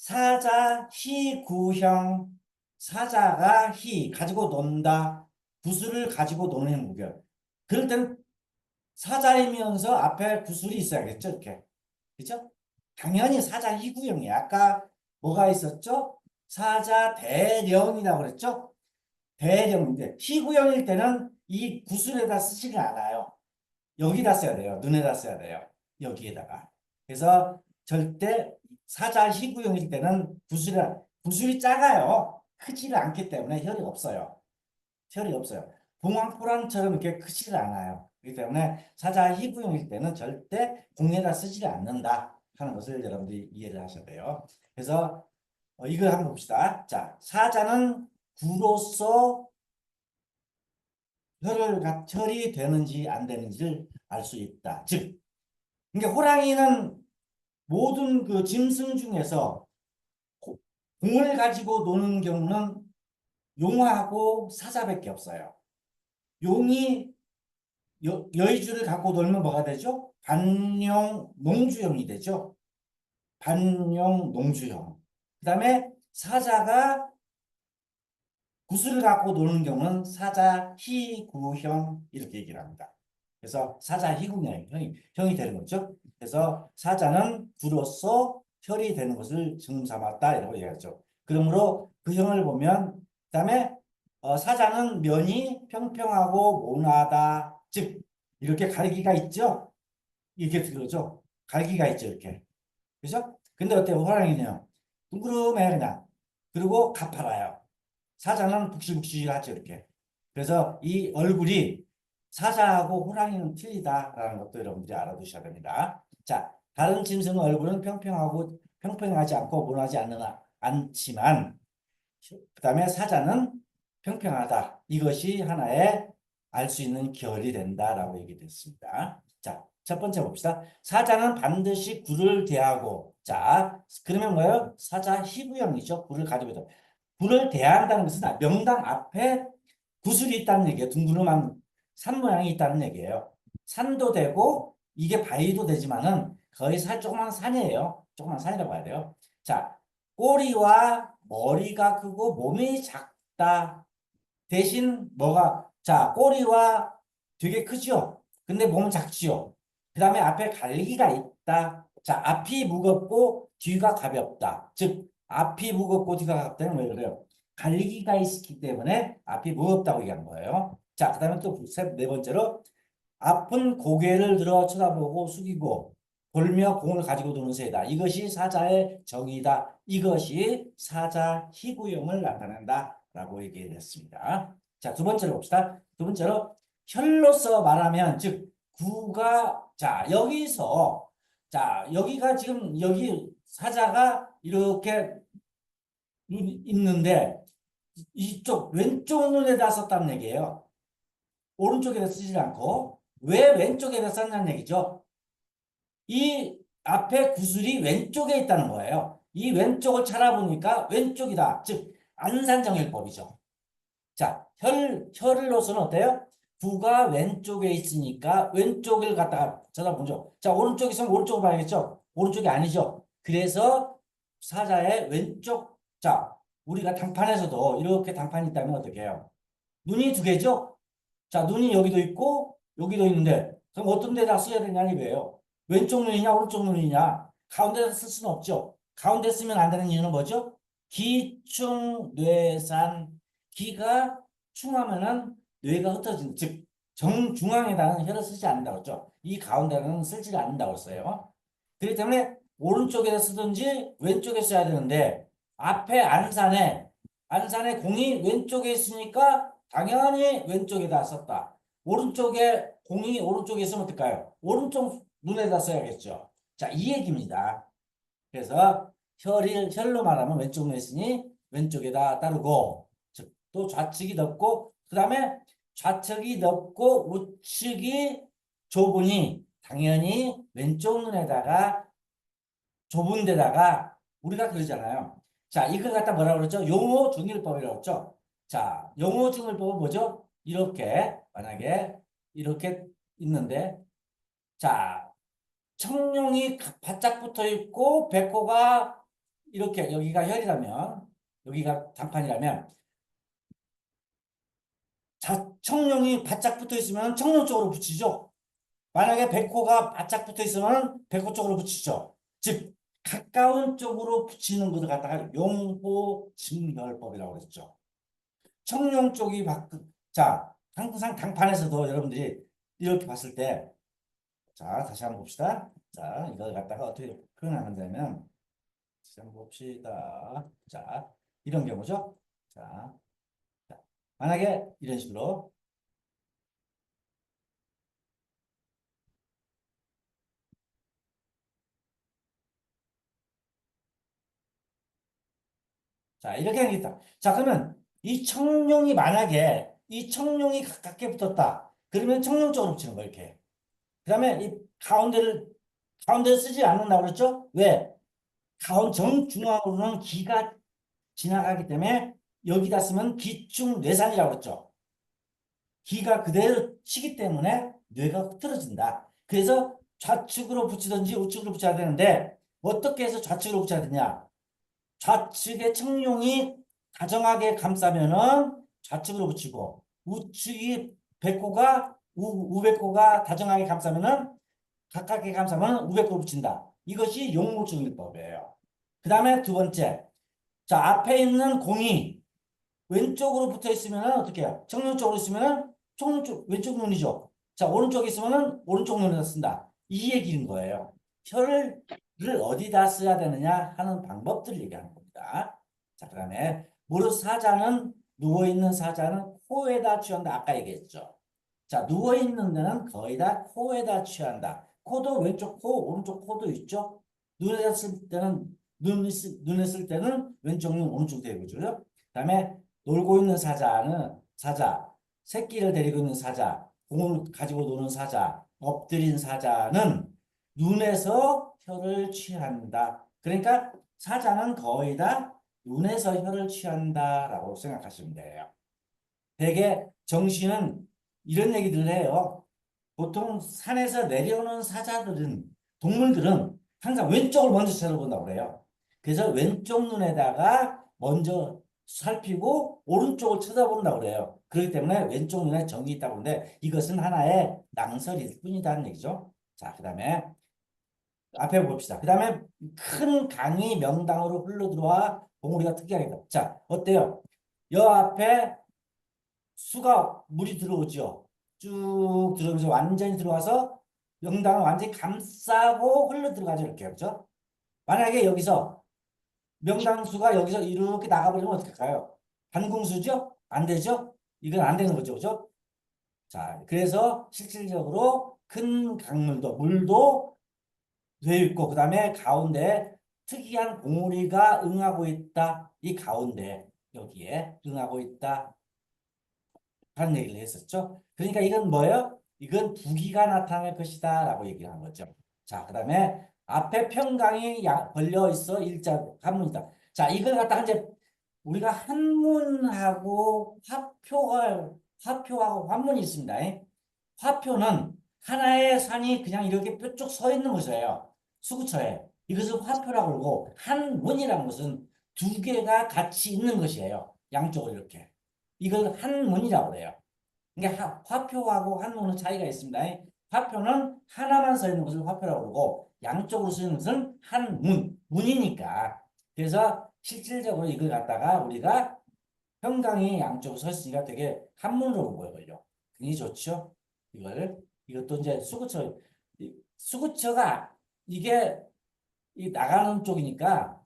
사자 희구형. 사자가 가지고 논다. 구슬을 가지고 노는 구별. 그럴 때는 사자이면서 앞에 구슬이 있어야겠죠, 이렇게. 그죠? 당연히 사자 희구형이야. 아까 뭐가 있었죠? 사자 대령이라고 그랬죠? 대령인데 희구형일 때는 이 구슬에다 쓰지를 않아요. 여기다 써야 돼요. 눈에다 써야 돼요. 여기에다가. 그래서 절대 사자 희구형일 때는 구슬이 작아요. 크지를 않기 때문에 혈이 없어요. 혈이 없어요. 봉황포랑처럼 이렇게 크지를 않아요. 그렇기 때문에 사자 희구형일 때는 절대 공에다 쓰지를 않는다 하는 것을 여러분들이 이해를 하셔야 돼요. 그래서 이걸 한번 봅시다. 자, 사자는 구로서 혈이 되는지 안 되는지를 알 수 있다. 즉, 그러니까 호랑이는 모든 그 짐승 중에서 공을 가지고 노는 경우는 용하고 사자밖에 없어요. 용이 여의주를 갖고 놀면 뭐가 되죠? 반용 농주형이 되죠. 반용 농주형. 그 다음에 사자가 구슬을 갖고 노는 경우는 사자 희구형 이렇게 얘기를 합니다. 그래서 사자 희구형 형이 되는 거죠. 그래서 사자는 구로서 혈이 되는 것을 증 삼았다 이라고 얘기하죠. 그러므로 그 형을 보면 그다음에 사자는 면이 평평하고 모나다. 즉 이렇게 갈기가 있죠. 이렇게 들어죠. 갈기가 있죠 이렇게. 그죠? 근데 어때요? 호랑이는요. 둥그름해 그냥. 그리고 가팔아요. 사자는 북실북실하죠 이렇게. 그래서 이 얼굴이 사자하고 호랑이는 틀리다라는 것도 여러분들이 알아두셔야 됩니다. 자, 다른 짐승의 얼굴은 평평하지 않고 모나지 않지만 그다음에 사자는 평평하다. 이것이 하나의 알 수 있는 결이 된다라고 얘기됐습니다. 자, 첫 번째 봅시다. 사자는 반드시 굴을 대하고 자, 그러면 뭐예요? 사자 희구형이죠. 굴을 가지고 있다. 굴을 대한다는 것은 명당 앞에 구슬이 있다는 얘기예요. 둥그름한 산 모양이 있다는 얘기예요. 산도 되고 이게 바위도 되지만은 거의 조그만 산이에요. 조그만 산이라고 봐야 돼요. 자, 꼬리와 머리가 크고 몸이 작다. 대신 자, 꼬리와 되게 크죠? 근데 몸은 작지요? 그 다음에 앞에 갈기가 있다. 자, 앞이 무겁고 뒤가 가볍다. 즉, 앞이 무겁고 뒤가 가볍다는 왜 그래요? 갈기가 있기 때문에 앞이 무겁다고 얘기한 거예요. 자, 그 다음에 또 네 번째로 아픈 고개를 들어 쳐다보고 숙이고 돌며 공을 가지고 도는 새다. 이것이 사자의 정의다. 이것이 사자 희구형을 나타낸다라고 얘기했습니다. 자, 두 번째로 봅시다. 두 번째로 혈로서 말하면 즉 구가 자 여기가 지금 여기 사자가 이렇게 있는데 이쪽 왼쪽 눈에다 썼다는 얘기예요. 오른쪽에다 쓰지 않고 왜 왼쪽에다 썼냐는 얘기죠. 이 앞에 구슬이 왼쪽에 있다는 거예요. 이 왼쪽을 찾아보니까 왼쪽이다. 즉 안산정일법이죠. 자, 혈로서는 어때요? 구가 왼쪽에 있으니까 왼쪽을 갖다가 찾아보죠. 자, 오른쪽에 있으면 오른쪽을 봐야겠죠? 오른쪽이 아니죠. 그래서 사자의 왼쪽, 자, 우리가 당판에서도 이렇게 당판이 있다면 어떻게 해요? 눈이 두 개죠? 자, 눈이 여기도 있고 여기도 있는데 그럼 어떤 데다 써야 되냐는 거예요. 왼쪽 눈이냐 오른쪽 눈이냐 가운데다 쓸 수는 없죠. 가운데 쓰면 안 되는 이유는 뭐죠? 기충뇌산 기가 충하면은 뇌가 흩어진 즉 정중앙에다는 혈을 쓰지 않는다고 했죠. 이 가운데는 쓰지 않는다고 했어요. 그렇기 때문에 오른쪽에다 쓰든지 왼쪽에 써야 되는데 앞에 안산에 공이 왼쪽에 있으니까 당연히 왼쪽에다 썼다. 공이 오른쪽에 있으면 어떨까요? 오른쪽 눈에다 써야겠죠. 자, 이 얘기입니다. 그래서 혈로 말하면 왼쪽 눈에 있으니 왼쪽에다 따르고, 즉, 또 좌측이 넓고, 그 다음에 좌측이 넓고 우측이 좁으니 당연히 왼쪽 눈에다가 좁은 데다가 우리가 그러잖아요. 자, 이걸 갖다 뭐라고 그러죠? 용어중일법이라고 했죠. 자, 용어중일법은 뭐죠? 만약에 이렇게 있는데, 자, 청룡이 바짝 붙어 있고, 백호가 이렇게 여기가 혈이라면 여기가 당판이라면 청룡이 바짝 붙어 있으면 청룡 쪽으로 붙이죠. 만약에 백호가 바짝 붙어 있으면 백호 쪽으로 붙이죠. 즉 가까운 쪽으로 붙이는 것을 갖다가 용호증렬법이라고 그랬죠. 청룡 쪽이 자 항상 당판에서도 여러분들이 이렇게 봤을 때 자 다시 한번 봅시다. 자 이걸 갖다가 어떻게 표현하면 다시 한번 봅시다. 자 이런 경우죠. 자, 만약에 이런 식으로 자 이렇게 하겠다. 자 그러면 이 청룡이 만약에 이 청룡이 가깝게 붙었다. 그러면 청룡 쪽으로 붙이는 거예요. 이렇게. 그 다음에 이 가운데를 쓰지 않는다고 그랬죠? 왜? 정중앙으로는 기가 지나가기 때문에 여기다 쓰면 기충뇌산이라고 그랬죠. 기가 그대로 치기 때문에 뇌가 흐트러진다. 그래서 좌측으로 붙이든지 우측으로 붙여야 되는데 어떻게 해서 좌측으로 붙여야 되냐? 좌측의 청룡이 다정하게 감싸면은 좌측으로 붙이고 우측이 우백호가 다정하게 감싸면은 가깝게 감싸면 우백호로 붙인다. 이것이 용모증일법이에요. 그 다음에 두 번째. 자, 앞에 있는 공이 왼쪽으로 붙어 있으면 어떻게 해요? 청룡 쪽으로 있으면 청룡 쪽, 왼쪽 눈이죠. 자, 오른쪽에 있으면 오른쪽 눈에다 쓴다. 이 얘기인 거예요. 혀를 어디다 써야 되느냐 하는 방법들을 얘기하는 겁니다. 자, 그 다음에 무릇 사자는 누워있는 사자는 코에다 취한다. 아까 얘기했죠. 자, 누워있는 데는 거의 다 코에다 취한다. 코도 왼쪽 코, 오른쪽 코도 있죠. 눈에 쓸 때는 눈에 쓸 때는 왼쪽 눈, 오른쪽 대고죠. 그 다음에 놀고 있는 사자, 새끼를 데리고 있는 사자, 공을 가지고 노는 사자, 엎드린 사자는 눈에서 혀를 취한다. 그러니까 사자는 거의 다 눈에서 혀를 취한다라고 생각하시면 돼요. 대개 정신은 이런 얘기들을 해요. 보통 산에서 내려오는 동물들은 항상 왼쪽을 먼저 쳐다본다고 그래요. 그래서 왼쪽 눈에다가 먼저 살피고 오른쪽을 쳐다본다고 그래요. 그렇기 때문에 왼쪽 눈에 정이 있다고 하는데 이것은 하나의 낭설일 뿐이다는 얘기죠. 자, 그 다음에 앞에 봅시다. 그 다음에 큰 강이 명당으로 흘러들어와 봉우리가 특이하게. 자, 어때요? 여 앞에 물이 들어오죠. 쭉 들어오면서 완전히 들어와서 명당을 완전히 감싸고 흘러 들어가죠. 이렇게. 그렇죠? 만약에 여기서 명당수가 여기서 이렇게 나가버리면 어떻게 할까요? 반궁수죠? 안 되죠? 이건 안 되는 거죠. 그죠? 자, 그래서 실질적으로 큰 물도 되어 있고, 그 다음에 가운데 특이한 봉우리가 응하고 있다. 이 가운데, 여기에 응하고 있다. 하는 얘기를 했었죠. 그러니까 이건 뭐예요? 이건 부기가 나타날 것이다 라고 얘기를 한 거죠. 자, 그 다음에 앞에 평강이 벌려 있어 일자 한문이다. 자, 이걸 갖다가 이제 우리가 한문하고 화표하고 한문이 있습니다. 화표는 하나의 산이 그냥 이렇게 뾰족 서 있는 것이에요. 수구처에. 이것을 화표라고 그러고 한문이라는 것은 두 개가 같이 있는 것이에요. 양쪽으로 이렇게. 이걸 한문이라고 그래요. 그러니까 화표하고 한문은 차이가 있습니다. 화표는 하나만 서 있는 것을 화표라고 그러고 양쪽으로 쓰는 것은 문이니까. 그래서 실질적으로 이걸 갖다가 우리가 평강이 양쪽으로 서 있으니까 되게 한문으로 보여요. 굉장히 좋죠. 이것도 이제 수구처가 이게 나가는 쪽이니까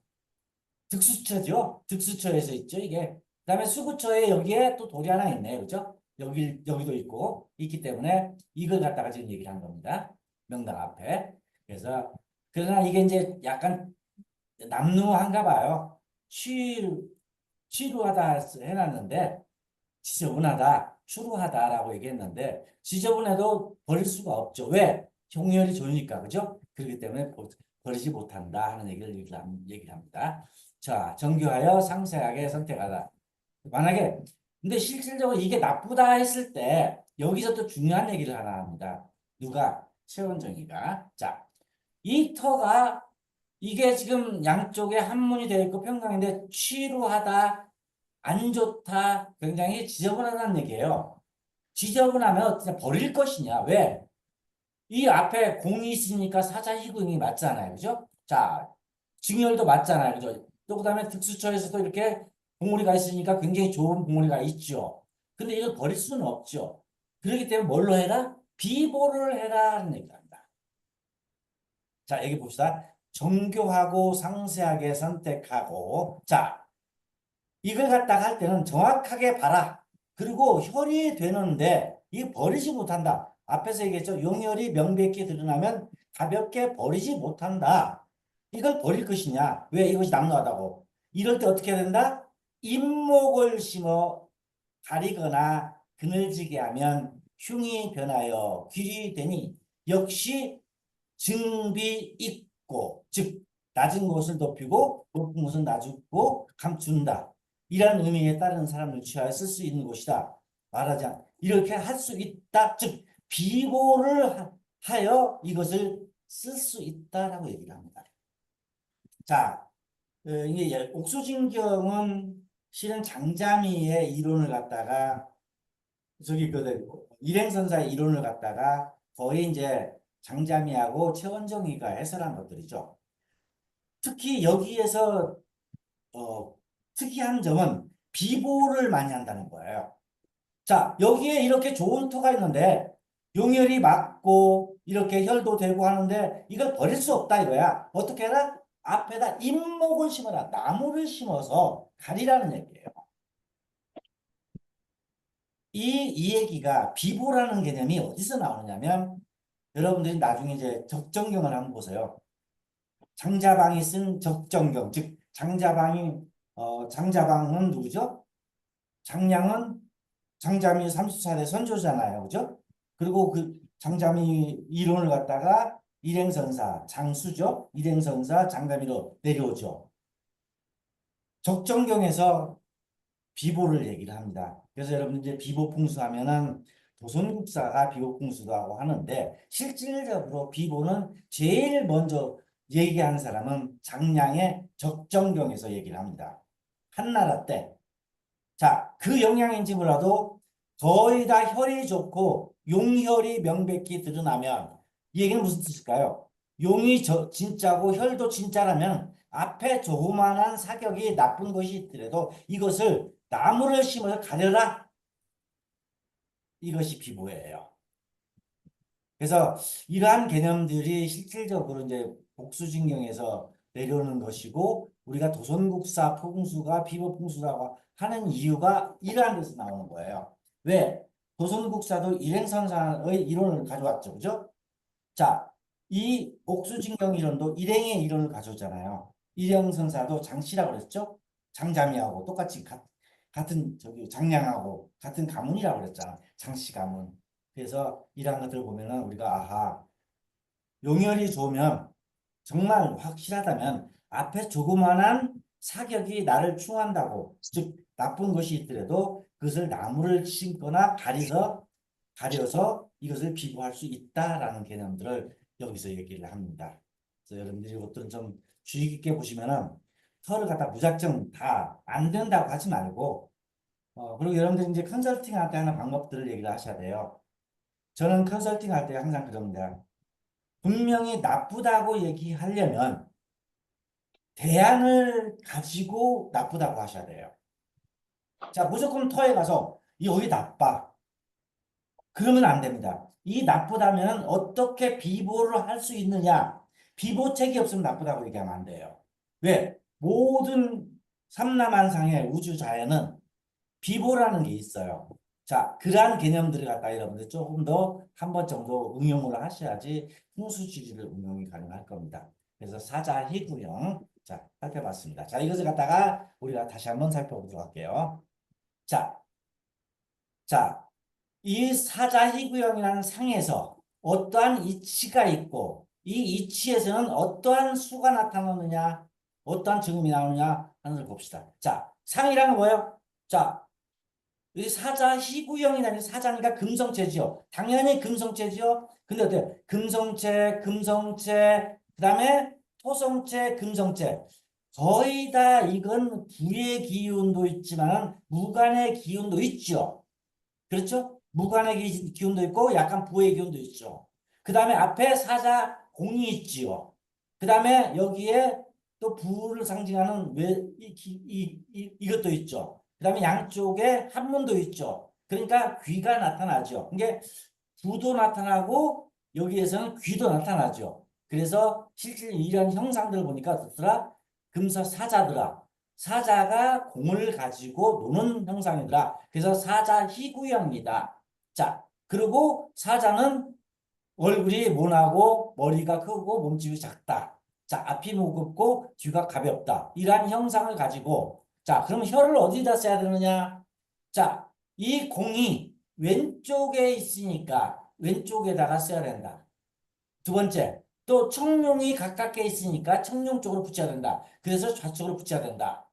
득수처죠. 득수처에서 있죠, 이게. 그다음에 수구처에 여기에 또 돌이 하나 있네요. 그죠? 여기도 있고, 있기 때문에 이걸 갖다가 지금 얘기를 한 겁니다. 명당 앞에. 그러나 이게 이제 약간 남루한가 봐요. 취루하다 해놨는데, 지저분하다, 추루하다라고 얘기했는데, 지저분해도 버릴 수가 없죠. 왜? 형열이 좋으니까, 그죠? 그렇기 때문에 버리지 못한다 하는 얘기를 합니다. 자, 정교하여 상세하게 선택하다. 만약에 근데 실질적으로 이게 나쁘다 했을 때 여기서 또 중요한 얘기를 하나 합니다. 누가? 최원정이가. 자, 이 터가 이게 지금 양쪽에 한문이 되어 있고 평강인데 취루하다, 안 좋다, 굉장히 지저분하다는 얘기예요. 지저분하면 어떻게 버릴 것이냐? 왜? 이 앞에 공이 있으니까 사자희구형이 맞잖아요. 그죠? 자, 증열도 맞잖아요. 그죠? 또 그다음에 특수처에서도 이렇게 봉우리가 있으니까 굉장히 좋은 봉우리가 있죠. 근데 이걸 버릴 수는 없죠. 그렇기 때문에 뭘로 해라? 비보를 해라 하는 얘기입니다. 자, 여기 봅시다. 정교하고 상세하게 선택하고 자, 이걸 갖다가 할 때는 정확하게 봐라. 그리고 혈이 되는데 이 버리지 못한다. 앞에서 얘기했죠. 용혈이 명백히 드러나면 가볍게 버리지 못한다. 이걸 버릴 것이냐? 왜 이것이 남루하다고? 이럴 때 어떻게 해야 된다? 잎목을 심어 가리거나 그늘지게 하면 흉이 변하여 귀리 되니 역시 증비 있고 즉 낮은 곳을 높이고 높은 곳은 낮추고 감춘다. 이런 의미에 따른 사람을 취하여 쓸 수 있는 곳이다. 말하지 않 이렇게 할 수 있다. 즉 비보를 하여 이것을 쓸 수 있다라고 얘기를 합니다. 자, 이게 옥수진경은 실은 장자미의 이론을 갖다가 저기 그 일행선사의 이론을 갖다가 거의 이제 장자미하고 최원정이가 해설한 것들이죠. 특히 여기에서 특이한 점은 비보를 많이 한다는 거예요. 자, 여기에 이렇게 좋은 토가 있는데 용혈이 맞고 이렇게 혈도 되고 하는데 이걸 버릴 수 없다 이거야. 어떻게 해라? 앞에다 잎목을 심어라. 나무를 심어서 가리라는 얘기예요. 이 얘기가 비보라는 개념이 어디서 나오느냐면 여러분들이 나중에 이제 적정경을 한번 보세요. 장자방이 쓴 적정경, 즉 장자방은 누구죠? 장량은 장자미 34대 선조잖아요. 그죠? 그리고 그 장자미 이론을 갖다가 일행선사, 장수죠? 일행선사, 장자미로 내려오죠. 적정경에서 비보를 얘기를 합니다. 그래서 여러분 이제 비보풍수 하면은 도선국사가 비보풍수라고 하는데 실질적으로 비보는 제일 먼저 얘기한 사람은 장량의 적정경에서 얘기를 합니다. 한나라 때. 자, 그 영향인지 몰라도 거의 다 혈이 좋고 용혈이 명백히 드러나면 이 얘기는 무슨 뜻일까요? 용이 진짜고 혈도 진짜라면 앞에 조그만한 사격이 나쁜 것이 있더라도 이것을 나무를 심어서 가려라. 이것이 비보예요. 그래서 이러한 개념들이 실질적으로 이제 복수진경에서 내려오는 것이고 우리가 도선국사 풍수가 비보풍수라고 하는 이유가 이러한 데서 나오는 거예요. 왜? 도선국사도 일행선사의 이론을 가져왔죠. 그죠? 자, 이 옥수진경 이론도 일행의 이론을 가져오잖아요. 일행선사도 장씨라고 그랬죠? 장자미하고 똑같이 같은 저기 장량하고 같은 가문이라고 그랬잖아. 장씨 가문. 그래서 이러한 것들을 보면은 우리가 아하 용혈이 좋으면 정말 확실하다면 앞에 조그만한 사격이 나를 충한다고 즉 나쁜 것이 있더라도 그것을 나무를 심거나 가려서 이것을 비교할 수 있다라는 개념들을 여기서 얘기를 합니다. 그래서 여러분들이 이것들은 좀 주의 깊게 보시면은 털을 갖다 무작정 다 안 된다고 하지 말고 그리고 여러분들이 이제 컨설팅 할 때 하는 방법들을 얘기를 하셔야 돼요. 저는 컨설팅 할 때 항상 그럽니다. 분명히 나쁘다고 얘기하려면 대안을 가지고 나쁘다고 하셔야 돼요. 자, 무조건 터에 가서 여기 나빠. 그러면 안 됩니다. 이 나쁘다면 어떻게 비보를 할 수 있느냐? 비보책이 없으면 나쁘다고 얘기하면 안 돼요. 왜? 모든 삼라만상의 우주 자연은 비보라는 게 있어요. 자, 그러한 개념들을 갖다 여러분들 조금 더 한 번 정도 응용을 하셔야지 풍수지리를 응용이 가능할 겁니다. 그래서 사자희구형 자 살펴봤습니다. 자, 이것을 갖다가 우리가 다시 한번 살펴보도록 할게요. 자, 자, 이 사자희구형이라는 상에서 어떠한 이치가 있고 이 이치에서는 어떠한 수가 나타나느냐, 어떠한 증음이 나오느냐 하는 걸 봅시다. 자, 상이란 뭐예요? 자, 이 사자 희구형이라는 사자니까 금성체지요. 당연히 금성체지요. 근데 어때요? 금성체, 그 다음에 토성체, 금성체. 거의 다 이건 불의 기운도 있지만 무관의 기운도 있죠. 그렇죠? 무관의 기운도 있고 약간 부의 기운도 있죠. 그 다음에 앞에 사자 공이 있지요. 그 다음에 여기에 또 부를 상징하는 이것도 있죠. 그 다음에 양쪽에 한문도 있죠. 그러니까 귀가 나타나죠. 이게 부도 나타나고 여기에서는 귀도 나타나죠. 그래서 실제 이런 형상들을 보니까 어떻더라? 금서 사자더라. 사자가 공을 가지고 노는 형상이더라. 그래서 사자 희구형이다. 자, 그리고 사자는 얼굴이 모나고 머리가 크고 몸집이 작다. 자, 앞이 무겁고 뒤가 가볍다. 이러한 형상을 가지고 자, 그럼 혀를 어디다 써야 되느냐? 자, 이 공이 왼쪽에 있으니까 왼쪽에다가 써야 된다. 두 번째, 또 청룡이 가깝게 있으니까 청룡 쪽으로 붙여야 된다. 그래서 좌측으로 붙여야 된다.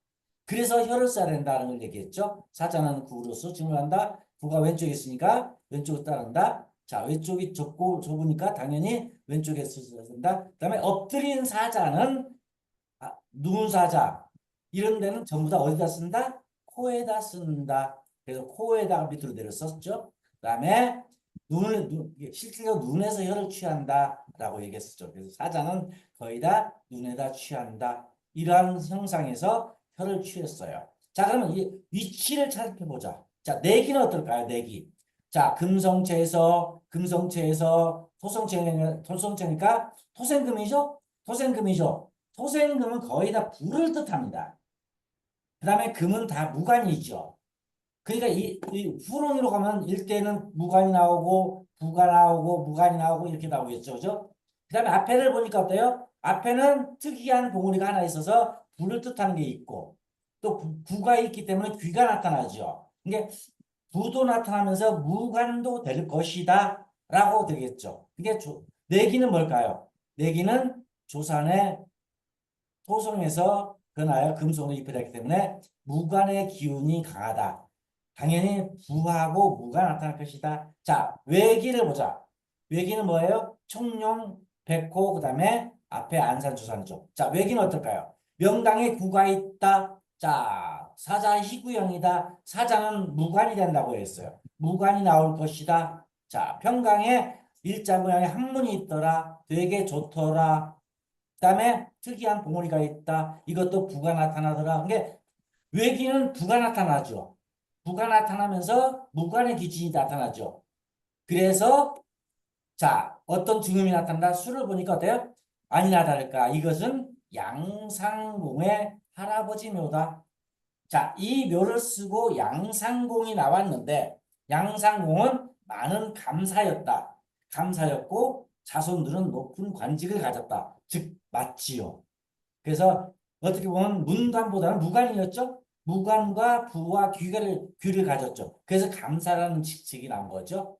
그래서 혀를 써야 된다는 걸 얘기했죠. 사자는 구로서 증언한다. 구가 왼쪽에 있으니까 왼쪽으로 따른다. 자, 왼쪽이 좁으니까 당연히 왼쪽에 써야 된다. 그다음에 엎드린 사자는 누운 사자 이런 데는 전부 다 어디다 쓴다? 코에다 쓴다. 그래서 코에다가 밑으로 내려 썼죠. 그다음에 실제로 눈에서 혀를 취한다라고 얘기했었죠. 그래서 사자는 거의 다 눈에다 취한다. 이러한 형상에서 혀를 취했어요. 자, 그러면 이 위치를 살펴보자. 자, 내기는 어떨까요? 내기. 자, 금성체에서 토성체니까 토생금이죠? 토생금이죠. 토생금은 거의 다 불을 뜻합니다. 그 다음에 금은 다 무관이죠. 그러니까 이 후론으로 가면 일대는 무관이 나오고 부가 나오고 무관이 나오고 이렇게 나오겠죠. 그죠? 그 다음에 앞에를 보니까 어때요? 앞에는 특이한 봉우리가 하나 있어서 불을 뜻하는 게 있고 또 구가 있기 때문에 귀가 나타나죠. 이게 부도 나타나면서 무관도 될 것이다 라고 되겠죠. 이게 내기는 뭘까요? 내기는 조산의 토성에서 그나여 금속으로 입혀졌기 때문에 무관의 기운이 강하다. 당연히 부하고 무가 나타날 것이다. 자, 외기를 보자. 외기는 뭐예요? 청룡, 백호, 그 다음에 앞에 안산주산이죠. 자, 외기는 어떨까요? 명당에 구가 있다. 자, 사자 희구형이다. 사자는 무관이 된다고 했어요. 무관이 나올 것이다. 자, 평강에 일자 모양의 한문이 있더라. 되게 좋더라. 그다음에 특이한 봉우리가 있다. 이것도 부가 나타나더라. 그게 외기는 부가 나타나죠. 부가 나타나면서 무관의 기진이 나타나죠. 그래서 자, 어떤 증음이 나타난다. 수를 보니까 어때요? 아니나 다를까. 이것은 양상공의 할아버지 묘다. 자, 이 묘를 쓰고 양상공이 나왔는데 양상공은 많은 감사였다. 감사였고 자손들은 높은 관직을 가졌다. 즉 맞지요. 그래서 어떻게 보면 문관보다는 무관이었죠. 무관과 부와 귀를 가졌죠. 그래서 감사라는 직책이 나온 거죠.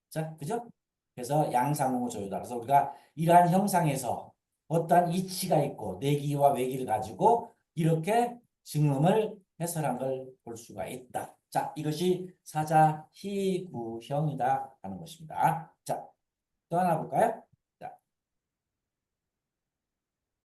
자, 그죠? 그래서 양상공을 조유다. 그래서 우리가 이러한 형상에서 어떠한 이치가 있고 내기와 외기를 가지고 이렇게 증음을 해설한 걸 볼 수가 있다. 자, 이것이 사자 희구형이다 하는 것입니다. 자, 또 하나 볼까요?